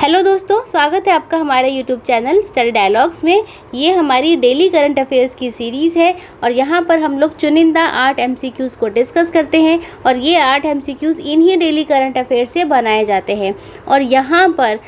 Hello दोस्तों, स्वागत है आपका हमारे यूट्यूब चैनल स्टडी डायलॉग्स में। ये हमारी डेली करंट अफेयर्स की सीरीज़ है और यहाँ पर हम लोग चुनिंदा 8 MCQs को डिस्कस करते हैं और ये 8 MCQs इन्हीं डेली करंट अफेयर्स से बनाए जाते हैं। और यहाँ पर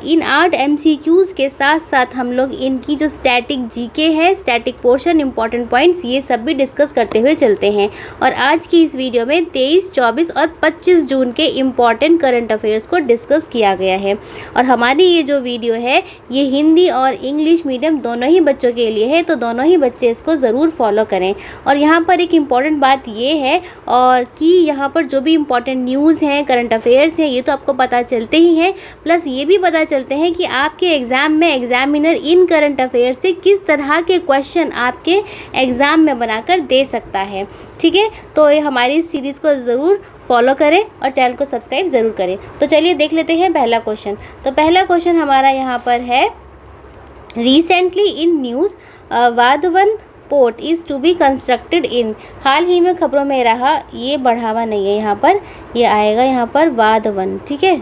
इन 8 MCQs के साथ साथ हम लोग इनकी जो स्टैटिक जीके है, स्टैटिक पोर्शन, इंपॉर्टेंट पॉइंट्स, ये सब भी डिस्कस करते हुए चलते हैं। और आज की इस वीडियो में 23, 24 और 25 जून के इम्पॉर्टेंट करंट अफेयर्स को डिस्कस किया गया है। और हमारी ये जो वीडियो है ये हिंदी और इंग्लिश मीडियम दोनों ही बच्चों के लिए है, तो दोनों ही बच्चे इसको ज़रूर फॉलो करें। और यहाँ पर एक इम्पॉर्टेंट बात ये है और कि यहाँ पर जो भी इम्पॉर्टेंट न्यूज़ हैं, करंट अफेयर्स हैं, ये तो आपको पता चलते ही हैं, प्लस ये भी पता चलते हैं कि आपके एग्ज़ाम में एग्जामिनर इन करंट अफेयर्स से किस तरह के क्वेश्चन आपके एग्ज़ाम में बनाकर दे सकता है। ठीक है, तो ये हमारी इस सीरीज़ को ज़रूर फॉलो करें और चैनल को सब्सक्राइब ज़रूर करें। तो चलिए देख लेते हैं पहला क्वेश्चन। तो पहला क्वेश्चन हमारा यहाँ पर है, recently in news Vadhavan port is to be constructed in. हाल ही में खबरों में रहा, ये बढ़ावा नहीं है यहाँ पर, ये आएगा यहाँ पर वाधवन। ठीक है,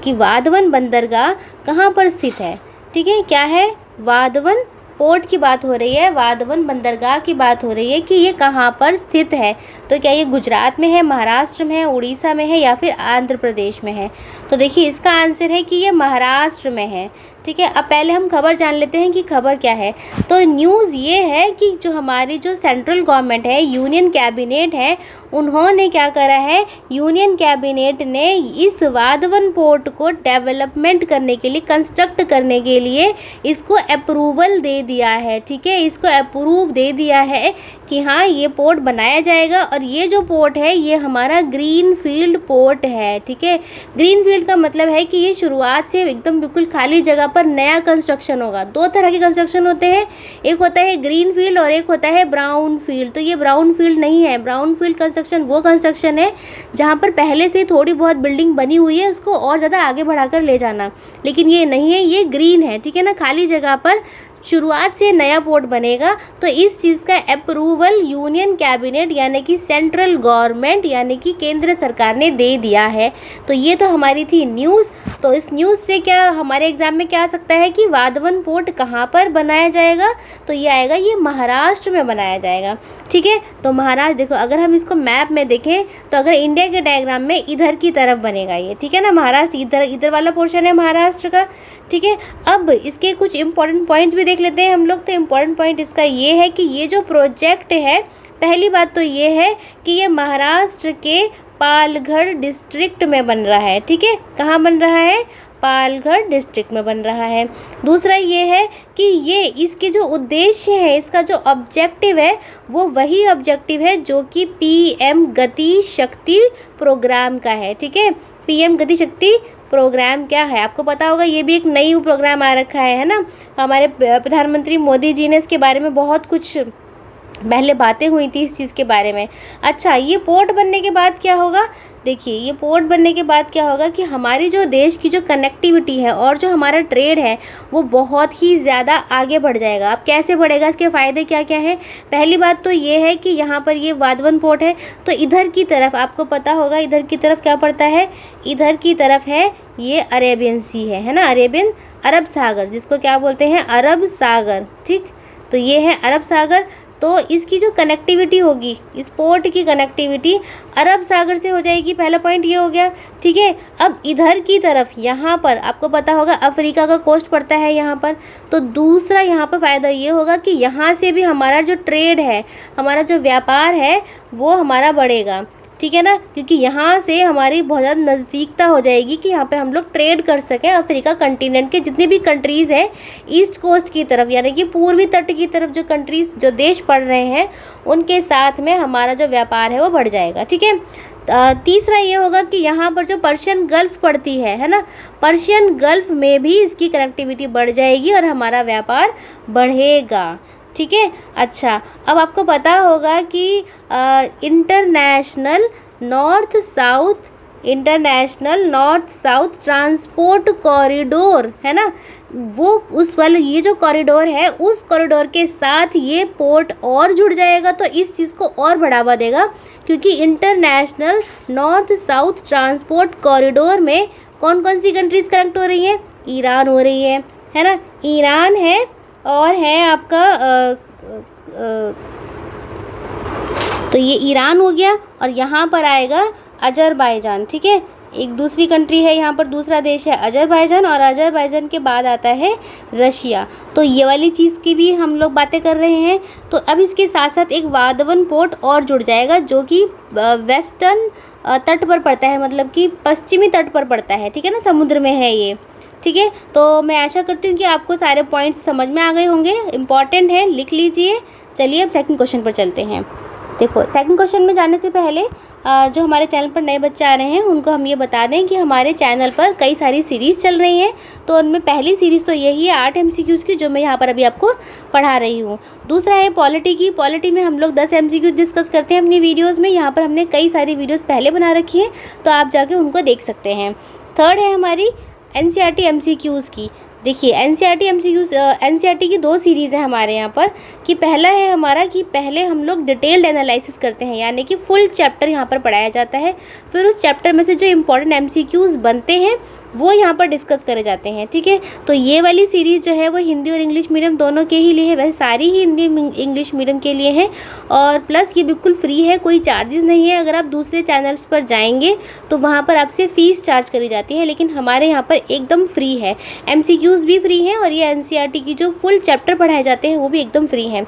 कि वाधवन बंदरगाह कहाँ पर स्थित है। ठीक है, क्या है, वाधवन पोर्ट की बात हो रही है, वाधवन बंदरगाह की बात हो रही है कि ये कहाँ पर स्थित है। तो क्या ये गुजरात में है, महाराष्ट्र में है, उड़ीसा में है या फिर आंध्र प्रदेश में है। तो देखिए इसका आंसर है कि ये महाराष्ट्र में है। ठीक है, अब पहले हम खबर जान लेते हैं कि खबर क्या है। तो न्यूज़ ये है कि जो हमारी जो सेंट्रल गवर्नमेंट है, यूनियन कैबिनेट है, उन्होंने क्या करा है, यूनियन कैबिनेट ने इस वाधवन पोर्ट को डेवलपमेंट करने के लिए, कंस्ट्रक्ट करने के लिए इसको अप्रूवल दे दिया है। ठीक है, इसको अप्रूव दे दिया है कि हाँ ये पोर्ट बनाया जाएगा। और ये जो पोर्ट है ये हमारा ग्रीन फील्ड पोर्ट है। ठीक है, ग्रीन फील्ड का मतलब है कि ये शुरुआत से एकदम बिल्कुल खाली जगह पर नया कंस्ट्रक्शन होगा। दो तरह के कंस्ट्रक्शन होते हैं, एक होता है ग्रीन फील्ड और एक होता है ब्राउन फील्ड। तो ये ब्राउन फील्ड नहीं है। ब्राउन फील्ड कंस्ट्रक्शन वो कंस्ट्रक्शन है जहाँ पर पहले से थोड़ी बहुत बिल्डिंग बनी हुई है, उसको और ज़्यादा आगे बढ़ाकर ले जाना, लेकिन ये नहीं है, ये ग्रीन है। ठीक है ना, खाली जगह पर शुरुआत से नया पोर्ट बनेगा। तो इस चीज़ का अप्रूवल यूनियन कैबिनेट यानी कि सेंट्रल गवर्नमेंट यानी कि केंद्र सरकार ने दे दिया है। तो ये तो हमारी थी न्यूज़। तो इस न्यूज़ से क्या हमारे एग्जाम में क्या आ सकता है कि वाधवन पोर्ट कहाँ पर बनाया जाएगा। तो ये आएगा, ये महाराष्ट्र में बनाया जाएगा। ठीक है, तो महाराष्ट्र, देखो अगर हम इसको मैप में देखें तो अगर इंडिया के डायग्राम में इधर की तरफ बनेगा ये। ठीक है ना, महाराष्ट्र इधर वाला पोर्शन है महाराष्ट्र का। ठीक है, अब इसके कुछ इंपॉर्टेंट पॉइंट्स भी देख लेते हैं हम लोग। तो इम्पॉर्टेंट पॉइंट इसका ये है कि ये जो प्रोजेक्ट है, पहली बात तो ये है कि ये महाराष्ट्र के पालघर डिस्ट्रिक्ट में बन रहा है। ठीक है, कहाँ बन रहा है, पालघर डिस्ट्रिक्ट में बन रहा है। दूसरा ये है कि ये इसके जो उद्देश्य है, इसका जो ऑब्जेक्टिव है वो वही ऑब्जेक्टिव है जो कि PM गति शक्ति प्रोग्राम का है। ठीक है, PM गति शक्ति प्रोग्राम क्या है आपको पता होगा, ये भी एक नई प्रोग्राम आ रखा है ना। हमारे प्रधानमंत्री मोदी जी ने इसके बारे में बहुत कुछ पहले बातें हुई थी इस चीज़ के बारे में। अच्छा, ये पोर्ट बनने के बाद क्या होगा, देखिए ये पोर्ट बनने के बाद क्या होगा कि हमारी जो देश की जो कनेक्टिविटी है और जो हमारा ट्रेड है वो बहुत ही ज़्यादा आगे बढ़ जाएगा। अब कैसे बढ़ेगा, इसके फ़ायदे क्या क्या हैं। पहली बात तो ये है कि यहाँ पर ये वाधवन पोर्ट है, तो इधर की तरफ आपको पता होगा, इधर की तरफ क्या पड़ता है, इधर की तरफ है ये अरेबियन सी है ना, अरब सागर, जिसको क्या बोलते हैं, अरब सागर। ठीक, तो ये है अरब सागर। तो इसकी जो कनेक्टिविटी होगी, इस पोर्ट की कनेक्टिविटी अरब सागर से हो जाएगी। पहला पॉइंट ये हो गया। ठीक है, अब इधर की तरफ यहाँ पर आपको पता होगा अफ्रीका का कोस्ट पड़ता है यहाँ पर। तो दूसरा यहाँ पर फ़ायदा ये होगा कि यहाँ से भी हमारा जो ट्रेड है, हमारा जो व्यापार है वो हमारा बढ़ेगा। ठीक है ना, क्योंकि यहाँ से हमारी बहुत ज़्यादा नज़दीकता हो जाएगी कि यहाँ पे हम लोग ट्रेड कर सकें। अफ्रीका कंटिनेंट के जितने भी कंट्रीज़ हैं ईस्ट कोस्ट की तरफ यानी कि पूर्वी तट की तरफ जो कंट्रीज़, जो देश पड़ रहे हैं, उनके साथ में हमारा जो व्यापार है वो बढ़ जाएगा। ठीक है, तीसरा ये होगा कि यहाँ पर जो पर्शियन गल्फ़ पड़ती है ना, पर्शियन गल्फ़ में भी इसकी कनेक्टिविटी बढ़ जाएगी और हमारा व्यापार बढ़ेगा। ठीक है, अच्छा अब आपको पता होगा कि international north south transport corridor है ना, वो उस वाले ये जो कॉरिडोर है उस कॉरिडोर के साथ ये पोर्ट और जुड़ जाएगा। तो इस चीज़ को और बढ़ावा देगा, क्योंकि international north south transport corridor में कौन कौन सी कंट्रीज़ कनेक्ट हो रही हैं? ईरान हो रही है ना, ईरान है और है आपका तो ये ईरान हो गया और यहाँ पर आएगा अजरबैजान, ठीक है। एक दूसरी कंट्री है यहाँ पर, दूसरा देश है अजरबैजान, और अजरबैजान के बाद आता है रशिया। तो ये वाली चीज़ की भी हम लोग बातें कर रहे हैं। तो अब इसके साथ साथ एक वादवन पोर्ट और जुड़ जाएगा जो कि वेस्टर्न तट पर पड़ता है, मतलब कि पश्चिमी तट पर पड़ता है, ठीक है ना, समुद्र में है ये, ठीक है। तो मैं आशा करती हूँ कि आपको सारे पॉइंट्स समझ में आ गए होंगे, इम्पॉर्टेंट है, लिख लीजिए। चलिए अब सेकंड क्वेश्चन पर चलते हैं। देखो सेकंड क्वेश्चन में जाने से पहले जो हमारे चैनल पर नए बच्चे आ रहे हैं उनको हम ये बता दें कि हमारे चैनल पर कई सारी सीरीज़ चल रही हैं। तो उनमें पहली सीरीज़ तो यही है 8 MCQs की, जो मैं यहाँ पर अभी आपको पढ़ा रही हूँ। दूसरा है पॉलिटी की। पॉलिटी में हम लोग 10 MCQs डिस्कस करते हैं अपनी वीडियोज़ में। यहाँ पर हमने कई सारी वीडियोज़ पहले बना रखी हैं, तो आप जाके उनको देख सकते हैं। थर्ड है हमारी NCERT MCQs की। देखिए NCERT MCQs NCERT की 2 सीरीज़ है हमारे यहाँ पर, कि पहला है हमारा कि पहले हम लोग डिटेल्ड एनालिसिस करते हैं, यानी कि फुल चैप्टर यहाँ पर पढ़ाया जाता है। फिर उस चैप्टर में से जो इम्पोर्टेंट MCQs बनते हैं वो यहाँ पर डिस्कस करे जाते हैं, ठीक है। तो ये वाली सीरीज़ जो है वो हिंदी और इंग्लिश मीडियम दोनों के ही लिए है, वैसे सारी ही हिंदी इंग्लिश मीडियम के लिए है। और प्लस ये बिल्कुल फ्री है, कोई चार्जेस नहीं है। अगर आप दूसरे चैनल्स पर जाएंगे तो वहाँ पर आपसे फ़ीस चार्ज करी जाती है, लेकिन हमारे यहाँ पर एकदम फ्री है। MCQs भी फ्री हैं और ये NCERT की जो फुल चैप्टर पढ़ाए जाते हैं वो भी एकदम फ्री हैं।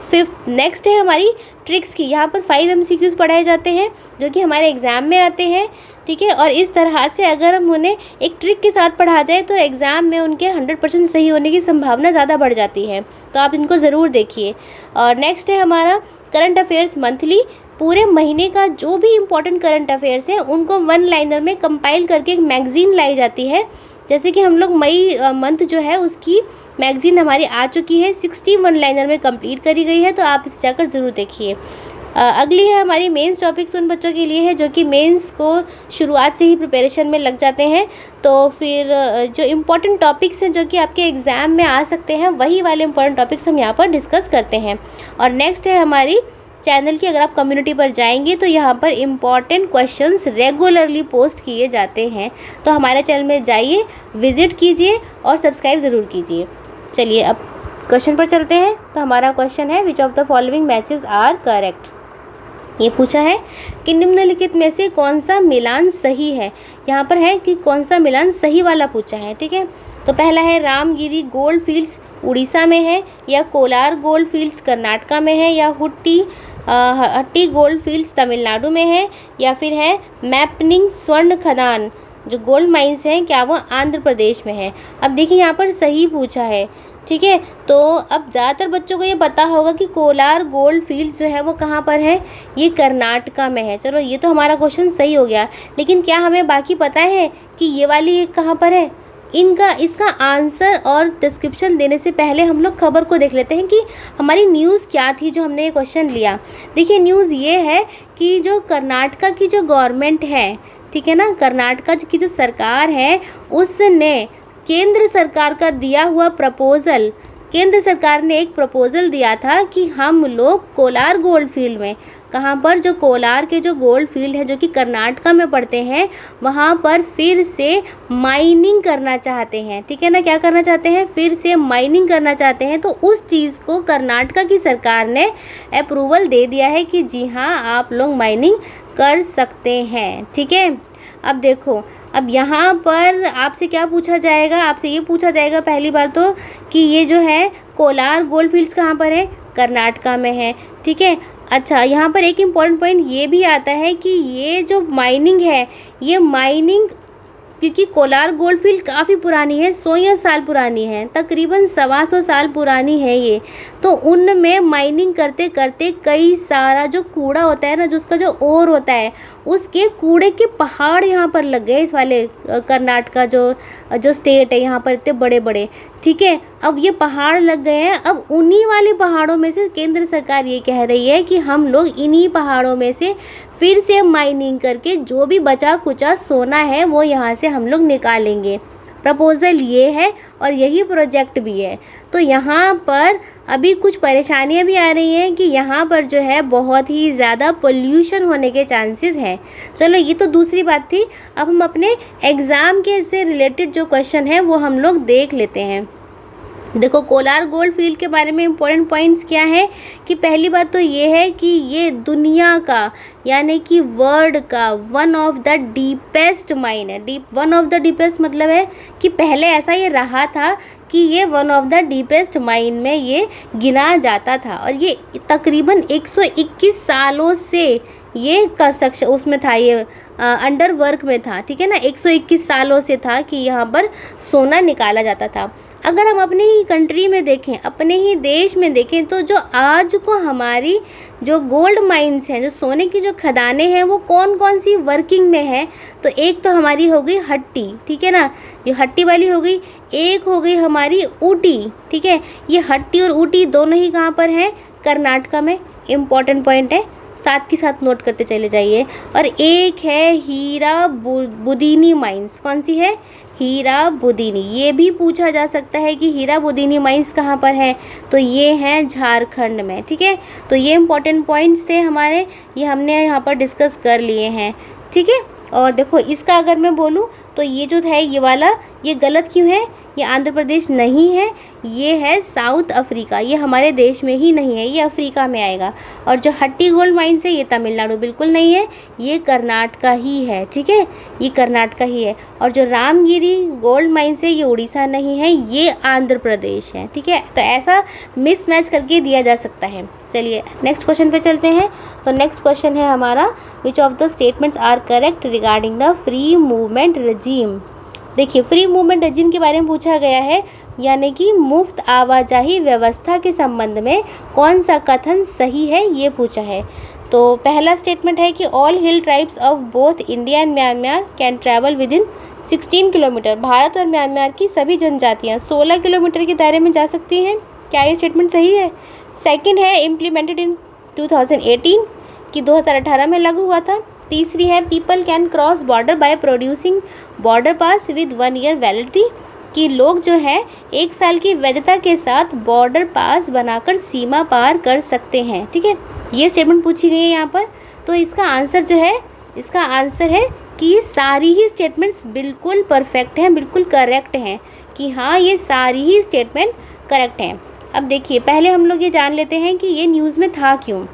फिफ्थ नेक्स्ट है हमारी ट्रिक्स की। यहाँ पर 5 MCQs पढ़ाए जाते हैं जो कि हमारे एग्ज़ाम में आते हैं, ठीक है। और इस तरह से अगर हम उन्हें एक ट्रिक के साथ पढ़ा जाए तो एग्ज़ाम में उनके 100% सही होने की संभावना ज़्यादा बढ़ जाती है। तो आप इनको ज़रूर देखिए। और नेक्स्ट है हमारा करंट अफेयर्स मंथली। पूरे महीने का जो भी इम्पोर्टेंट करंट अफेयर्स है उनको 1 लाइनर में कंपाइल करके एक मैगज़ीन लाई जाती है। जैसे कि हम लोग मई मंथ जो है उसकी मैगज़ीन हमारी आ चुकी है, 61 लाइनर में कंप्लीट करी गई है, तो आप इसे जाकर ज़रूर देखिए। अगली है हमारी मेंस टॉपिक्स, उन बच्चों के लिए है जो कि मेंस को शुरुआत से ही प्रिपरेशन में लग जाते हैं। तो फिर जो इम्पोर्टेंट टॉपिक्स हैं जो कि आपके एग्ज़ाम में आ सकते हैं, वही वाले इम्पोर्टेंट टॉपिक्स हम यहाँ पर डिस्कस करते हैं। और नेक्स्ट है हमारी चैनल की, अगर आप कम्युनिटी पर जाएंगे तो यहाँ पर इम्पॉर्टेंट क्वेश्चंस रेगुलरली पोस्ट किए जाते हैं। तो हमारे चैनल में जाइए, विज़िट कीजिए और सब्सक्राइब ज़रूर कीजिए। चलिए अब क्वेश्चन पर चलते हैं। तो हमारा क्वेश्चन है which of the following matches are correct. ये पूछा है कि निम्नलिखित में से कौन सा मिलान सही है। यहाँ पर है कि कौन सा मिलान सही वाला पूछा है, ठीक है। तो पहला है रामगिरी गोल्ड फील्ड्स उड़ीसा में है, या कोलार गोल्ड फील्ड्स कर्नाटका में है, या हट्टी गोल्ड फील्ड्स तमिलनाडु में है, या फिर है मैपनिंग स्वर्ण खदान जो गोल्ड माइंस हैं क्या वो आंध्र प्रदेश में है। अब देखिए यहाँ पर सही पूछा है, ठीक है। तो अब ज़्यादातर बच्चों को ये पता होगा कि कोलार गोल्ड फील्ड्स जो है वो कहाँ पर है, ये कर्नाटका में है। चलो ये तो हमारा क्वेश्चन सही हो गया, लेकिन क्या हमें बाकी पता है कि ये वाली कहाँ पर है। इसका आंसर और डिस्क्रिप्शन देने से पहले हम लोग खबर को देख लेते हैं कि हमारी न्यूज़ क्या थी जो हमने ये क्वेश्चन लिया। देखिए न्यूज़ ये है कि जो कर्नाटका की जो गवर्नमेंट है, ठीक है ना, कर्नाटका की जो सरकार है उसने केंद्र सरकार का दिया हुआ प्रपोज़ल, केंद्र सरकार ने एक प्रपोज़ल दिया था कि हम लोग कोलार गोल्ड फील्ड में, कहाँ पर, जो कोलार के जो गोल्ड फील्ड है जो कि कर्नाटका में पड़ते हैं, वहाँ पर फिर से माइनिंग करना चाहते हैं, ठीक है ना। क्या करना चाहते हैं, फिर से माइनिंग करना चाहते हैं। तो उस चीज़ को कर्नाटका की सरकार ने अप्रूवल दे दिया है कि जी हाँ आप लोग माइनिंग कर सकते हैं, ठीक है। अब देखो, अब यहाँ पर आपसे क्या पूछा जाएगा, आपसे ये पूछा जाएगा पहली बार तो कि ये जो है कोलार गोल्ड फील्ड्स कहाँ पर है, कर्नाटका में है, ठीक है। अच्छा, यहाँ पर एक इम्पॉर्टेंट पॉइंट ये भी आता है कि ये जो माइनिंग है, ये माइनिंग क्योंकि कोलार गोल्ड फील्ड काफ़ी पुरानी है, 100 साल पुरानी है, तकरीबन 125 साल पुरानी है ये। तो उनमें माइनिंग करते करते कई सारा जो कूड़ा होता है ना, जो उसका जो ओर होता है, उसके कूड़े के पहाड़ यहाँ पर लग गए। इस वाले कर्नाटका जो स्टेट है यहाँ पर इतने बड़े बड़े, ठीक है। अब ये पहाड़ लग गए हैं। अब उन्हीं वाले पहाड़ों में से केंद्र सरकार ये कह रही है कि हम लोग इन्हीं पहाड़ों में से फिर से माइनिंग करके जो भी बचा कुचा सोना है वो यहाँ से हम लोग निकालेंगे। प्रपोज़ल ये है और यही प्रोजेक्ट भी है। तो यहाँ पर अभी कुछ परेशानियाँ भी आ रही हैं कि यहाँ पर जो है बहुत ही ज़्यादा पोल्यूशन होने के चांसेस हैं। चलो ये तो दूसरी बात थी। अब हम अपने एग्ज़ाम के से रिलेटेड जो क्वेश्चन है वो हम लोग देख लेते हैं। देखो कोलार गोल्ड फील्ड के बारे में इम्पोर्टेंट पॉइंट्स क्या है कि पहली बात तो ये है कि ये दुनिया का यानी कि वर्ल्ड का one of the deepest mine है। वन ऑफ द डीपेस्ट मतलब है कि पहले ऐसा ये रहा था कि ये one of the deepest mine में ये गिना जाता था और ये तकरीबन 121 सालों से ये कंस्ट्रक्शन उसमें था, ये अंडर वर्क में था, ठीक है ना। 121 सालों से था कि यहाँ पर सोना निकाला जाता था। अगर हम अपनी ही कंट्री में देखें, अपने ही देश में देखें, तो जो आज को हमारी जो गोल्ड माइंस हैं, जो सोने की जो खदानें हैं, वो कौन कौन सी वर्किंग में है, तो एक तो हमारी हो गई हट्टी, ठीक है ना, ये हट्टी वाली हो गई। एक हो गई हमारी ऊटी, ठीक है। ये हट्टी और ऊटी दोनों ही कहाँ पर हैं, कर्नाटका में। इम्पॉर्टेंट पॉइंट है, साथ के साथ नोट करते चले जाइए। और एक है हीरा बुदीनी माइंस, कौन सी है, हीरा बुदीनी। ये भी पूछा जा सकता है कि हीरा बुदीनी माइंस कहाँ पर है, तो ये हैं झारखंड में, ठीक है। तो ये इम्पोर्टेंट पॉइंट्स थे हमारे, ये हमने यहाँ पर डिस्कस कर लिए हैं, ठीक है। और देखो इसका अगर मैं बोलूँ तो ये जो है ये वाला, ये गलत क्यों है, ये आंध्र प्रदेश नहीं है, ये है साउथ अफ्रीका। ये हमारे देश में ही नहीं है, ये अफ्रीका में आएगा। और जो हट्टी गोल्ड माइंस है ये तमिलनाडु बिल्कुल नहीं है, ये कर्नाटका ही है, ठीक है, ये कर्नाटका ही है। और जो रामगिरी गोल्ड माइंस है ये उड़ीसा नहीं है, ये आंध्र प्रदेश है, ठीक है। तो ऐसा मिसमैच करके दिया जा सकता है। चलिए नेक्स्ट क्वेश्चन पे चलते हैं। तो नेक्स्ट क्वेश्चन है हमारा, which of the statements are correct regarding the free movement regime. देखिए फ्री मूवमेंट रजीम के बारे में पूछा गया है, यानी कि मुफ्त आवाजाही व्यवस्था के संबंध में कौन सा कथन सही है, ये पूछा है। तो पहला स्टेटमेंट है कि all hill tribes of both India and Myanmar can travel with in 16 kilometre. Bharat और म्यांमार की सभी जनजातियाँ 16 किलोमीटर के दायरे में जा सकती हैं। क्या ये स्टेटमेंट सही है? सेकंड है इम्प्लीमेंटेड इन 2018, कि 2018 में लागू हुआ था। तीसरी है people can cross border by producing border pass with 1 year validity, कि लोग जो है 1 साल की वैधता के साथ बॉर्डर पास बनाकर सीमा पार कर सकते हैं, ठीक है। ये स्टेटमेंट पूछी गई है यहाँ पर। तो इसका आंसर जो है, इसका आंसर है कि ये सारी ही स्टेटमेंट्स बिल्कुल परफेक्ट हैं, बिल्कुल करेक्ट हैं, कि हाँ ये सारी ही स्टेटमेंट करेक्ट हैं। अब देखिए पहले हम लोग ये जान लेते हैं कि ये न्यूज़ में था क्यों,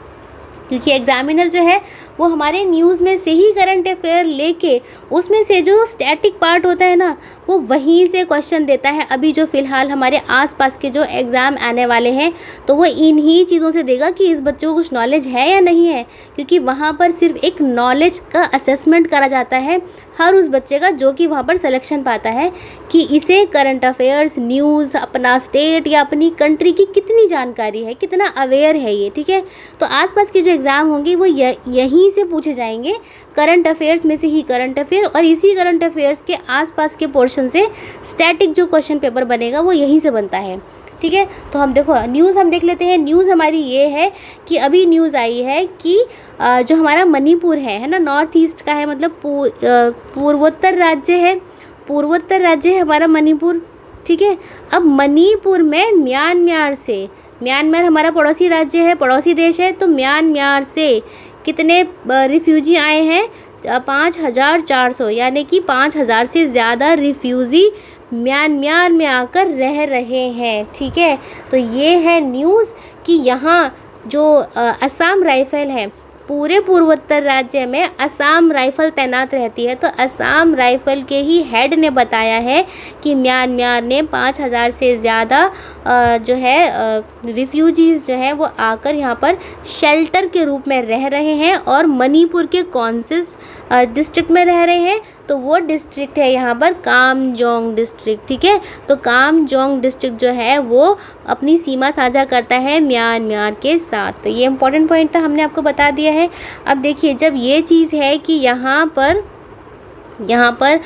क्योंकि एग्जामिनर जो है वो हमारे न्यूज़ में से ही करंट अफेयर लेके उसमें से जो स्टैटिक पार्ट होता है ना, वो वहीं से क्वेश्चन देता है। अभी जो फ़िलहाल हमारे आसपास के जो एग्ज़ाम आने वाले हैं तो वो इन्हीं चीज़ों से देगा कि इस बच्चे को कुछ नॉलेज है या नहीं है, क्योंकि वहाँ पर सिर्फ एक नॉलेज का असेसमेंट करा जाता है हर उस बच्चे का जो कि वहाँ पर सिलेक्शन पाता है कि इसे करंट अफेयर्स, न्यूज़, अपना स्टेट या अपनी कंट्री की कितनी जानकारी है, कितना अवेयर है ये, ठीक है। तो आसपास के जो एग्ज़ाम होंगे वो यहीं से पूछे जाएंगे, करंट अफेयर्स में से ही करंट अफेयर, और इसी करंट अफेयर्स के आसपास के पोर्शन से स्टैटिक जो क्वेश्चन पेपर बनेगा वो यहीं से बनता है, ठीक है। तो हम देखो न्यूज़ हम देख लेते हैं। न्यूज़ हमारी ये है कि अभी न्यूज़ आई है कि जो हमारा मणिपुर है ना, नॉर्थ ईस्ट का है, मतलब पूर्वोत्तर राज्य है, पूर्वोत्तर राज्य है हमारा मणिपुर, ठीक है। अब मणिपुर में म्यांमार से, म्यांमार हमारा पड़ोसी राज्य है, पड़ोसी देश है, तो म्यांमार से कितने रिफ्यूजी आए हैं, 5400, यानी कि 5000 से ज़्यादा रिफ्यूज़ी म्यांमार में आकर रह रहे हैं, ठीक है। तो ये है न्यूज़ कि यहाँ जो असम राइफल है, पूरे पूर्वोत्तर राज्य में असम राइफल तैनात रहती है। तो असम राइफल के ही हेड ने बताया है कि म्यांमार ने 5000 से ज़्यादा जो है रिफ्यूजीज़ जो है वो आकर यहाँ पर शेल्टर के रूप में रह रहे हैं, और मणिपुर के कौन से डिस्ट्रिक्ट में रह रहे हैं, तो वो डिस्ट्रिक्ट है यहाँ पर कामजोंग डिस्ट्रिक्ट, ठीक है। तो कामजोंग डिस्ट्रिक्ट जो है वो अपनी सीमा साझा करता है म्यांमार के साथ। तो ये इंपॉर्टेंट पॉइंट था, हमने आपको बता दिया है। अब देखिए जब ये चीज़ है कि यहाँ पर यहाँ पर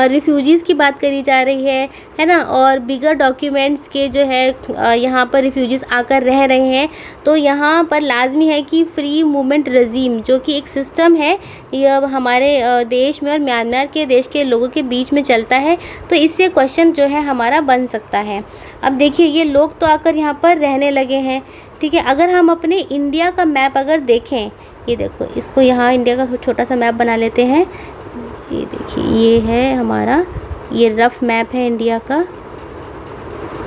रिफ्यूजीज़ की बात करी जा रही है ना, और बिगर डॉक्यूमेंट्स के जो है यहाँ पर रिफ्यूजीज़ आकर रह रहे हैं। तो यहाँ पर लाजमी है कि फ्री मूवमेंट रजीम जो कि एक सिस्टम है, ये अब हमारे देश में और म्यांमार के देश के लोगों के बीच में चलता है। तो इससे क्वेश्चन जो है हमारा बन सकता है। अब देखिए, ये लोग तो आकर यहाँ पर रहने लगे हैं, ठीक है। अगर हम अपने इंडिया का मैप अगर देखें, ये देखो, इसको यहाँ इंडिया का छोटा सा मैप बना लेते हैं। ये देखिए, ये है हमारा, ये रफ मैप है इंडिया का,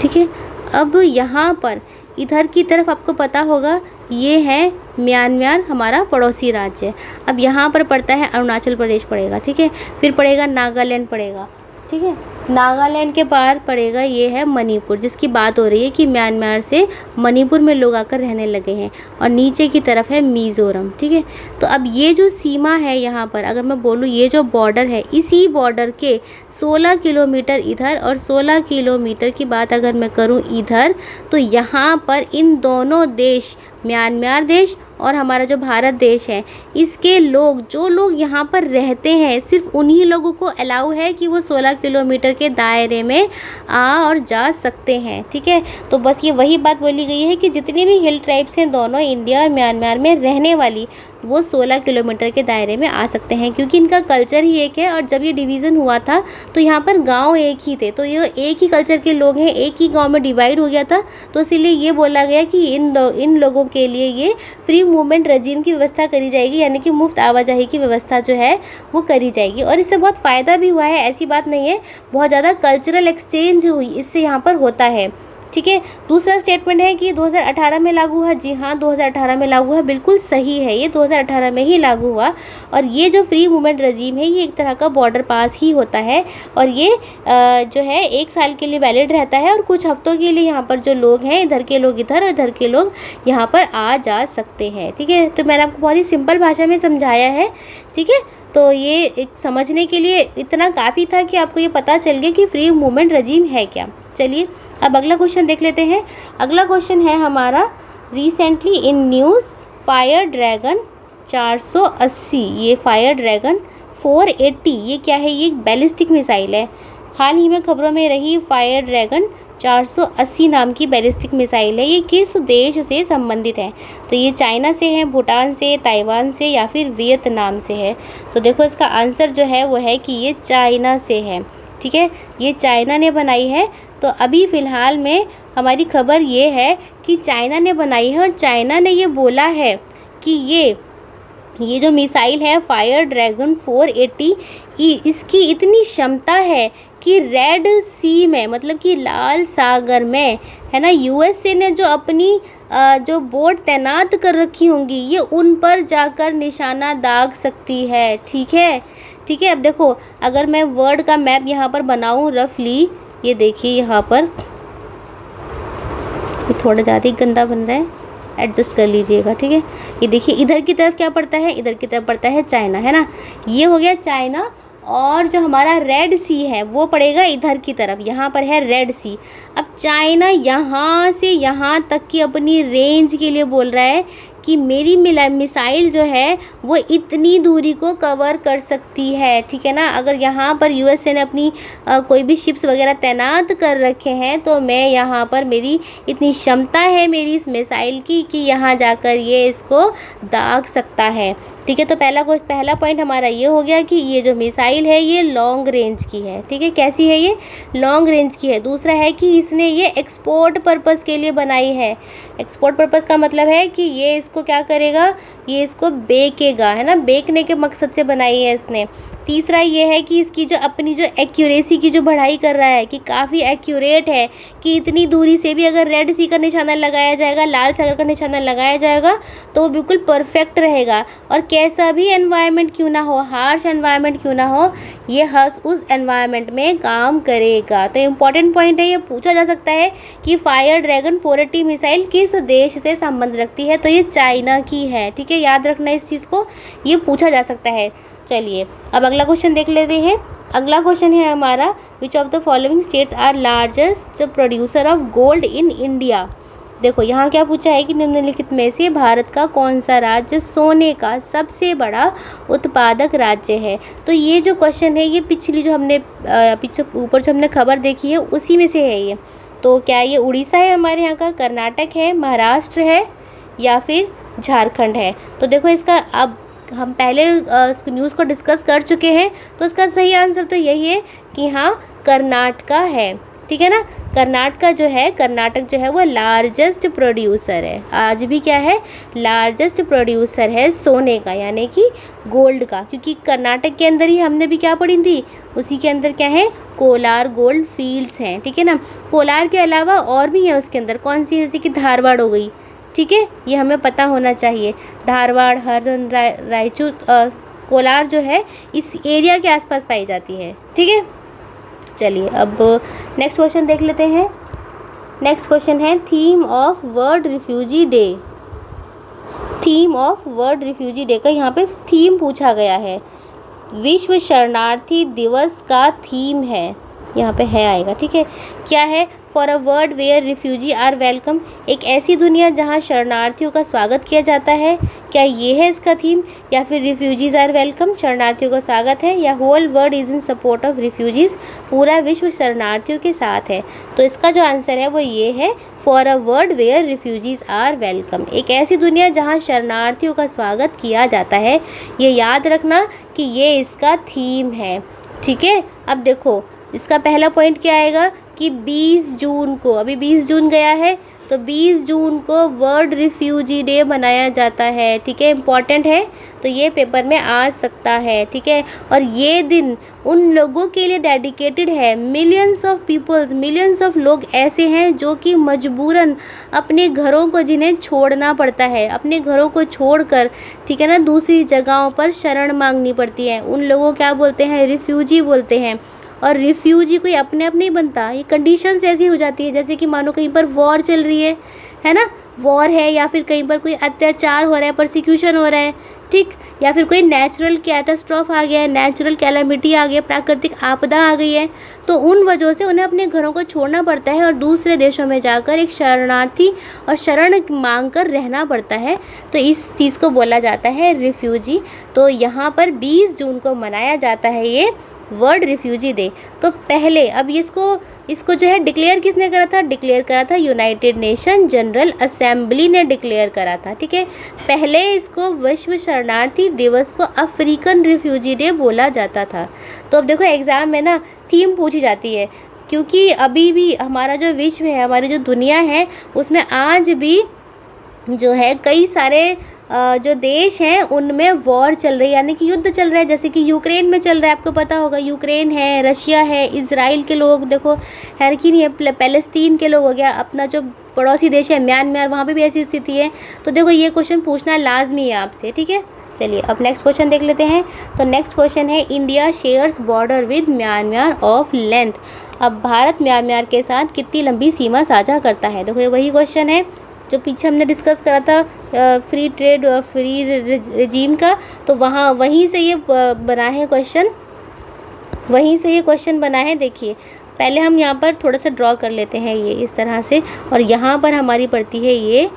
ठीक है। अब यहाँ पर इधर की तरफ आपको पता होगा ये है म्यांमार, हमारा पड़ोसी राज्य। अब यहाँ पर पड़ता है अरुणाचल प्रदेश पड़ेगा, ठीक है। फिर पड़ेगा नागालैंड पड़ेगा, ठीक है। नागालैंड के पार पड़ेगा ये है मणिपुर, जिसकी बात हो रही है कि म्यांमार से मणिपुर में लोग आकर रहने लगे हैं। और नीचे की तरफ है मिज़ोरम, ठीक है। तो अब ये जो सीमा है यहाँ पर, अगर मैं बोलूँ ये जो बॉर्डर है, इसी बॉर्डर के 16 किलोमीटर इधर और 16 किलोमीटर की बात अगर मैं करूँ इधर, तो यहाँ पर इन दोनों देश, म्यांमार देश और हमारा जो भारत देश है, इसके लोग, जो लोग यहाँ पर रहते हैं, सिर्फ उन्हीं लोगों को अलाउ है कि वो 16 किलोमीटर के दायरे में आ और जा सकते हैं, ठीक है। तो बस ये वही बात बोली गई है कि जितनी भी हिल ट्राइब्स हैं दोनों इंडिया और म्यांमार में रहने वाली, वो 16 किलोमीटर के दायरे में आ सकते हैं, क्योंकि इनका कल्चर ही एक है। और जब ये डिवीज़न हुआ था तो यहाँ पर गांव एक ही थे, तो ये एक ही कल्चर के लोग हैं, एक ही गांव में डिवाइड हो गया था। तो इसीलिए ये बोला गया कि इन लोगों के लिए ये फ्री मूवमेंट रजीम की व्यवस्था करी जाएगी, यानी कि मुफ्त आवाजाही की व्यवस्था जो है वो करी जाएगी। और इससे बहुत फ़ायदा भी हुआ है, ऐसी बात नहीं है, बहुत ज़्यादा कल्चरल एक्सचेंज हुई इससे यहाँ पर होता है, ठीक है। दूसरा स्टेटमेंट है कि 2018 में लागू हुआ। जी हाँ, 2018 में लागू हुआ, बिल्कुल सही है, ये 2018 में ही लागू हुआ। और ये जो फ्री मूवमेंट रजीम है, ये एक तरह का बॉर्डर पास ही होता है, और ये जो है 1 साल के लिए वैलिड रहता है, और कुछ हफ्तों के लिए यहाँ पर जो लोग हैं, इधर के लोग इधर और इधर के लोग यहाँ पर आ जा सकते हैं, ठीक है। तो मैंने आपको बहुत ही सिंपल भाषा में समझाया है, ठीक है। तो ये एक समझने के लिए इतना काफ़ी था कि आपको ये पता चल गया कि फ्री मूवमेंट रजीम है क्या। चलिए अब अगला क्वेश्चन देख लेते हैं। अगला क्वेश्चन है हमारा, recently in news fire dragon 480, ये फायर ड्रैगन 480, ये क्या है? ये एक बैलिस्टिक मिसाइल है। हाल ही में खबरों में रही फायर ड्रैगन 480 नाम की बैलिस्टिक मिसाइल है। ये किस देश से संबंधित है? तो ये चाइना से है, भूटान से, ताइवान से या फिर वियतनाम से है। तो देखो इसका आंसर जो है वो है कि ये चाइना से है, ठीक है। ये चाइना ने बनाई है। तो अभी फ़िलहाल में हमारी खबर ये है कि चाइना ने बनाई है, और चाइना ने ये बोला है कि ये जो मिसाइल है फायर ड्रैगन 480, इसकी इतनी क्षमता है कि रेड सी में, मतलब कि लाल सागर में, है ना, यूएसए ने जो अपनी जो बोट तैनात कर रखी होंगी, ये उन पर जाकर निशाना दाग सकती है, ठीक है, ठीक है। अब देखो, अगर मैं वर्ल्ड का मैप यहाँ पर बनाऊँ रफली, ये देखिए यहाँ पर ये थोड़ा ज़्यादा ही गंदा बन रहा है, एडजस्ट कर लीजिएगा, ठीक है। ये देखिए इधर की तरफ क्या पड़ता है? इधर की तरफ पड़ता है चाइना, है ना। ये हो गया चाइना, और जो हमारा रेड सी है वो पड़ेगा इधर की तरफ, यहाँ पर है रेड सी। अब चाइना यहाँ से यहाँ तक की अपनी रेंज के लिए बोल रहा है कि मेरी मिसाइल जो है वो इतनी दूरी को कवर कर सकती है, ठीक है ना। अगर यहाँ पर यूएसए ने अपनी कोई भी शिप्स वगैरह तैनात कर रखे हैं, तो मैं यहाँ पर, मेरी इतनी क्षमता है मेरी इस मिसाइल की कि यहाँ जाकर ये इसको दाग सकता है, ठीक है। तो पहला पॉइंट हमारा ये हो गया कि ये जो मिसाइल है ये लॉन्ग रेंज की है, ठीक है। कैसी है? ये लॉन्ग रेंज की है। दूसरा है कि इसने ये एक्सपोर्ट पर्पस के लिए बनाई है। एक्सपोर्ट पर्पस का मतलब है कि ये इसको क्या करेगा? ये इसको बेकेगा, है ना, बेकने के मकसद से बनाई है इसने। तीसरा ये है कि इसकी जो अपनी जो एक्यूरेसी की जो बढ़ाई कर रहा है कि काफ़ी एक्यूरेट है, कि इतनी दूरी से भी अगर रेड सी का निशाना लगाया जाएगा, लाल सागर का निशाना लगाया जाएगा, तो वो बिल्कुल परफेक्ट रहेगा। और कैसा भी एनवायरनमेंट क्यों ना हो, हार्श एनवायरनमेंट क्यों ना हो, ये उस एनवायरनमेंट में काम करेगा। तो इम्पॉर्टेंट पॉइंट है, ये पूछा जा सकता है कि फायर ड्रैगन 480 मिसाइल किस देश से संबंध रखती है? तो ये चाइना की है, ठीक है। याद रखना इस चीज़ को, ये पूछा जा सकता है। चलिए अब अगला क्वेश्चन देख लेते हैं। अगला क्वेश्चन है हमारा, which of the following states are largest producer of gold in India? देखो यहाँ क्या पूछा है कि निम्नलिखित में से भारत का कौन सा राज्य सोने का सबसे बड़ा उत्पादक राज्य है। तो ये जो क्वेश्चन है ये पिछली जो हमने पीछे ऊपर जो हमने खबर देखी है उसी में से है ये। तो क्या ये उड़ीसा है हमारे यहाँ का, कर्नाटक है, महाराष्ट्र है या फिर झारखंड है। तो देखो इसका अब हम पहले न्यूज़ को डिस्कस कर चुके हैं, तो इसका सही आंसर तो यही है कि हाँ कर्नाटका है, ठीक है ना। कर्नाटक जो है वो लार्जेस्ट प्रोड्यूसर है, आज भी क्या है, लार्जेस्ट प्रोड्यूसर है सोने का, यानी कि गोल्ड का, क्योंकि कर्नाटक के अंदर ही हमने भी क्या पढ़ी थी, उसी के अंदर क्या है, कोलार गोल्ड फील्ड्स हैं, ठीक है ना। कोलार के अलावा और भी है उसके अंदर, कौन सी, जैसे कि धारवाड़ हो गई, ठीक है, ये हमें पता होना चाहिए। धारवाड़, हरदन, रायचूर, कोलार जो है इस एरिया के आसपास पाई जाती है, ठीक है। चलिए अब नेक्स्ट क्वेश्चन देख लेते हैं। नेक्स्ट क्वेश्चन है theme of world refugee day. Theme of world refugee day का यहाँ पे थीम पूछा गया है, विश्व शरणार्थी दिवस का थीम है, यहाँ पे है आएगा, ठीक है। क्या है, for a world where refugee are welcome, एक ऐसी दुनिया जहाँ शरणार्थियों का स्वागत किया जाता है, क्या ये है इसका थीम, या फिर रिफ्यूजीज़ आर वेलकम, शरणार्थियों का स्वागत है, या whole world is in support of refugees, पूरा विश्व शरणार्थियों के साथ है। तो इसका जो आंसर है वो ये है, for a world where refugees are welcome, एक ऐसी दुनिया जहाँ शरणार्थियों का स्वागत किया जाता है। ये याद रखना कि ये इसका थीम है, ठीक है। अब देखो इसका पहला पॉइंट क्या आएगा कि 20 जून को, अभी 20 जून गया है, तो 20 जून को वर्ल्ड रिफ्यूजी डे मनाया जाता है, ठीक है, इम्पॉर्टेंट है, तो ये पेपर में आ सकता है, ठीक है। और ये दिन उन लोगों के लिए डेडिकेटेड है, millions of peoples, millions of लोग ऐसे हैं जो कि मजबूरन अपने घरों को, जिन्हें छोड़ना पड़ता है, अपने घरों को छोड़कर, ठीक है ना, दूसरी जगहों पर शरण मांगनी पड़ती है, उन लोगों क्या बोलते हैं, रिफ्यूजी बोलते हैं। और रिफ्यूजी कोई अपने आप नहीं बनता, ये कंडीशंस ऐसी हो जाती है, जैसे कि मानो कहीं पर वॉर चल रही है ना, वॉर है, या फिर कहीं पर कोई अत्याचार हो रहा है, परसिक्यूशन हो रहा है, ठीक, या फिर कोई नेचुरल कैटास्ट्रॉफ आ गया है, नेचुरल कैलामिटी आ गया, प्राकृतिक आपदा आ गई है, तो उन वजहों से उन्हें अपने घरों को छोड़ना पड़ता है और दूसरे देशों में जाकर एक शरणार्थी और शरण मांग कर रहना पड़ता है, तो इस चीज़ को बोला जाता है रिफ्यूजी। तो यहाँ पर 20 जून को मनाया जाता है ये वर्ल्ड रिफ्यूजी डे। तो पहले अब इसको जो है डिक्लेयर किसने करा था, डिक्लेयर करा था यूनाइटेड नेशन जनरल असेंबली ने डिक्लेयर करा था, ठीक है। पहले इसको विश्व शरणार्थी दिवस को अफ्रीकन रिफ्यूजी डे बोला जाता था। तो अब देखो एग्ज़ाम में ना थीम पूछी जाती है, क्योंकि अभी भी हमारा जो विश्व है, हमारी जो दुनिया है, उसमें आज भी जो है कई सारे जो देश हैं उनमें वॉर चल रही है, यानी कि युद्ध चल रहा है, जैसे कि यूक्रेन में चल रहा है, आपको पता होगा, यूक्रेन है, रशिया है, इज़राइल के लोग देखो है कि नहीं है, पैलेस्तीन के लोग हो गया, अपना जो पड़ोसी देश है म्यांमार, वहाँ पे भी ऐसी स्थिति है। तो देखो ये क्वेश्चन पूछना लाजमी है आपसे, ठीक है। चलिए अब नेक्स्ट क्वेश्चन देख लेते हैं। तो नेक्स्ट क्वेश्चन है, India shares border with Myanmar of length. अब भारत म्यांमार के साथ कितनी लंबी सीमा साझा करता है। देखो ये वही क्वेश्चन है जो पीछे हमने डिस्कस करा था फ्री ट्रेड फ्री रेजीम का, तो वहीं से ये बना है क्वेश्चन, वहीं से ये क्वेश्चन बना है। देखिए पहले हम यहाँ पर थोड़ा सा ड्रॉ कर लेते हैं ये इस तरह से, और यहाँ पर हमारी पड़ती है ये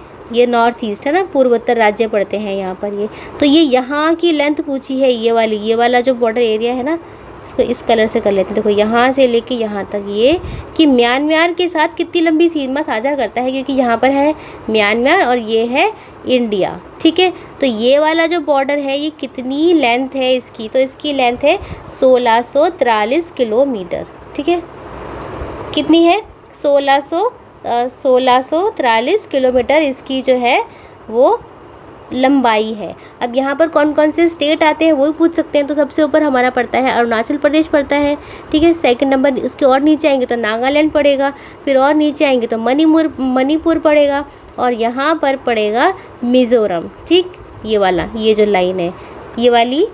नॉर्थ ईस्ट है ना, पूर्वोत्तर राज्य पड़ते हैं यहाँ पर ये। तो ये यहाँ की लेंथ पूछी है, ये वाला जो बॉर्डर एरिया है ना, इसको इस कलर से कर लेते हैं। देखो यहाँ से लेके यहाँ तक ये कि म्यांमार के साथ कितनी लंबी सीमा साझा करता है, क्योंकि यहाँ पर है म्यांमार और ये है इंडिया, ठीक है। तो ये वाला जो बॉर्डर है ये कितनी लेंथ है इसकी, तो इसकी लेंथ है 1643 किलोमीटर, ठीक है। कितनी है, 1643 किलोमीटर इसकी जो है वो लंबाई है। अब यहाँ पर कौन कौन से स्टेट आते हैं वो भी पूछ सकते हैं। तो सबसे ऊपर हमारा पड़ता है अरुणाचल प्रदेश पड़ता है, ठीक है। सेकंड नंबर उसके और नीचे आएंगे तो नागालैंड पड़ेगा, फिर और नीचे आएंगे तो मणिपुर पड़ेगा, और यहाँ पर पड़ेगा मिज़ोरम, ठीक। ये वाला, ये जो लाइन है ये वाली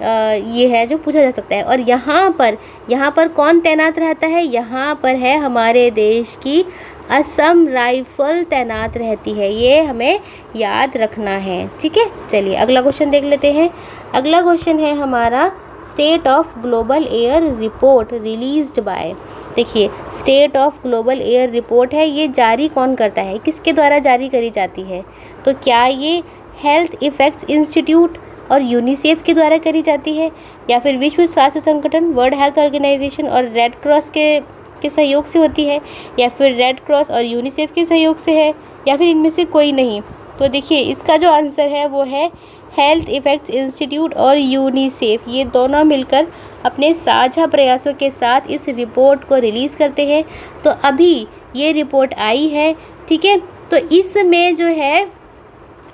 ये है जो पूछा जा सकता है। और यहाँ पर कौन तैनात रहता है, यहाँ पर है हमारे देश की असम राइफल तैनात रहती है, ये हमें याद रखना है, ठीक है। चलिए अगला क्वेश्चन देख लेते हैं। अगला क्वेश्चन है हमारा, state of global air report released by. देखिए state of global air report है, ये जारी कौन करता है, किसके द्वारा जारी करी जाती है? तो क्या ये हेल्थ इफेक्ट्स इंस्टीट्यूट और यूनिसेफ के द्वारा करी जाती है, या फिर विश्व स्वास्थ्य संगठन वर्ल्ड हेल्थ ऑर्गेनाइजेशन और रेड क्रॉस के सहयोग से होती है, या फिर रेड क्रॉस और यूनिसेफ के सहयोग से है, या फिर इनमें से कोई नहीं? तो देखिए इसका जो आंसर है वो है हेल्थ इफेक्ट्स इंस्टीट्यूट और यूनिसेफ, ये दोनों मिलकर अपने साझा प्रयासों के साथ इस रिपोर्ट को रिलीज़ करते हैं। तो अभी ये रिपोर्ट आई है, ठीक है। तो इसमें जो है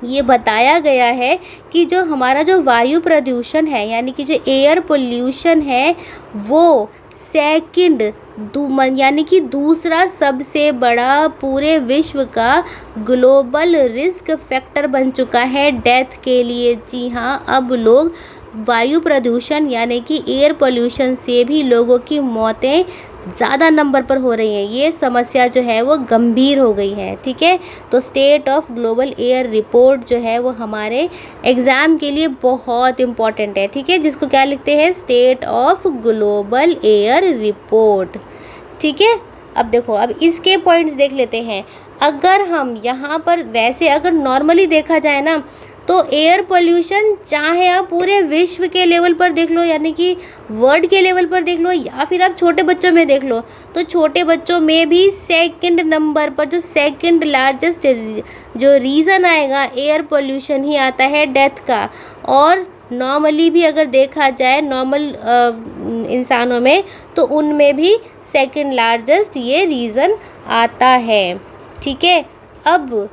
ये बताया गया है कि जो हमारा जो वायु प्रदूषण है, यानी कि जो एयर पोल्यूशन है, वो सेकंड यानी कि दूसरा सबसे बड़ा पूरे विश्व का ग्लोबल रिस्क फैक्टर बन चुका है डेथ के लिए। जी हाँ, अब लोग वायु प्रदूषण यानी कि एयर पोल्यूशन से भी लोगों की मौतें ज़्यादा नंबर पर हो रही हैं। ये समस्या जो है वो गंभीर हो गई है, ठीक है। तो state of global air report जो है वो हमारे एग्ज़ाम के लिए बहुत इम्पॉर्टेंट है, ठीक है, जिसको क्या लिखते हैं, state of global air report, ठीक है। अब देखो, अब इसके पॉइंट्स देख लेते हैं। अगर हम यहाँ पर वैसे अगर नॉर्मली देखा जाए ना, तो एयर पोल्यूशन चाहे आप पूरे विश्व के लेवल पर देख लो, यानी कि वर्ल्ड के लेवल पर देख लो, या फिर आप छोटे बच्चों में देख लो, तो छोटे बच्चों में भी सेकंड नंबर पर जो सेकंड लार्जेस्ट जो रीज़न आएगा एयर पोल्यूशन ही आता है डेथ का। और नॉर्मली भी अगर देखा जाए नॉर्मल इंसानों में, तो उनमें भी सेकंड लार्जेस्ट ये रीज़न आता है, ठीक है। अब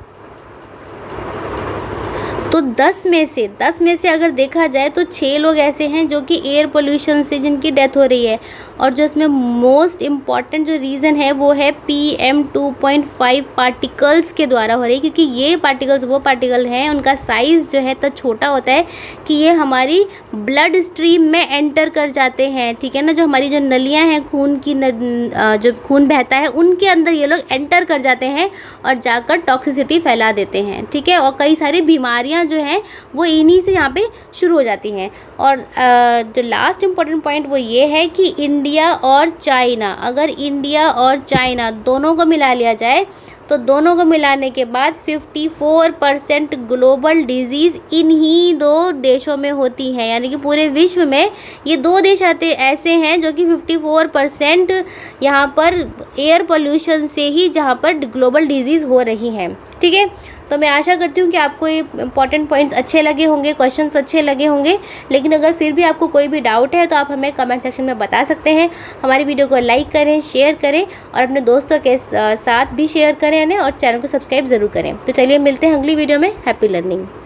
तो 10 में से अगर देखा जाए तो 6 लोग ऐसे हैं जो कि एयर पोल्यूशन से जिनकी डेथ हो रही है, और जो इसमें मोस्ट इम्पॉर्टेंट जो रीज़न है वो है PM 2.5 पार्टिकल्स के द्वारा हो रही है, क्योंकि ये पार्टिकल्स वो पार्टिकल हैं, उनका साइज़ जो है इतना छोटा होता है कि ये हमारी ब्लड स्ट्रीम में एंटर कर जाते हैं, ठीक है ना। जो हमारी जो नलियाँ हैं खून की, जो खून बहता है उनके अंदर ये लोग एंटर कर जाते हैं और जाकर टॉक्सिसिटी फैला देते हैं, ठीक है। और कई सारी बीमारियाँ जो हैं वो इन्हीं से यहाँ पे शुरू हो जाती हैं। और जो लास्ट इम्पॉर्टेंट पॉइंट वो ये है कि इंडिया और चाइना, अगर इंडिया और चाइना दोनों को मिला लिया जाए, तो दोनों को मिलाने के बाद 54% ग्लोबल डिजीज़ इन्हीं 2 देशों में होती हैं। यानी कि पूरे विश्व में ये 2 देश ऐसे हैं जो कि 54% यहाँ पर एयर पोल्यूशन से ही जहाँ पर ग्लोबल डिजीज़ हो रही हैं, ठीक है। तो मैं आशा करती हूँ कि आपको ये इंपॉर्टेंट पॉइंट्स अच्छे लगे होंगे, क्वेश्चंस अच्छे लगे होंगे। लेकिन अगर फिर भी आपको कोई भी डाउट है तो आप हमें कमेंट सेक्शन में बता सकते हैं। हमारी वीडियो को लाइक करें, शेयर करें और अपने दोस्तों के साथ भी शेयर करें और चैनल को सब्सक्राइब ज़रूर करें। तो चलिए मिलते हैं अगली वीडियो में। Happy learning.